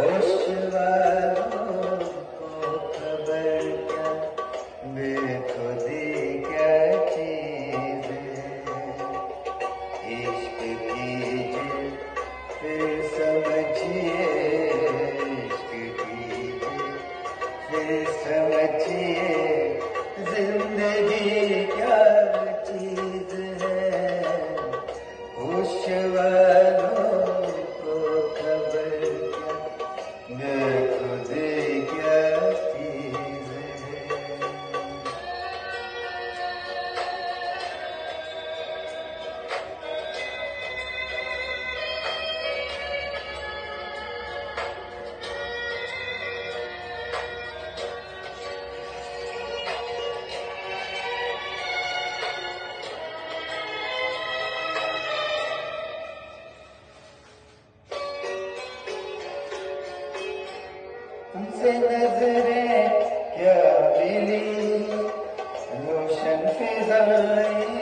होश वालों को खबर क्या, बेखुदी क्या चीज है। इश्क कीजिए फिर समझिए, इश्क कीजिए फिर समझिए, जिंदगी क्या चीज है। होश वालों को खबर क्या, बेखुदी क्या चीज है। तुमसे नजरें क्या मिली, रोशन फिजाएं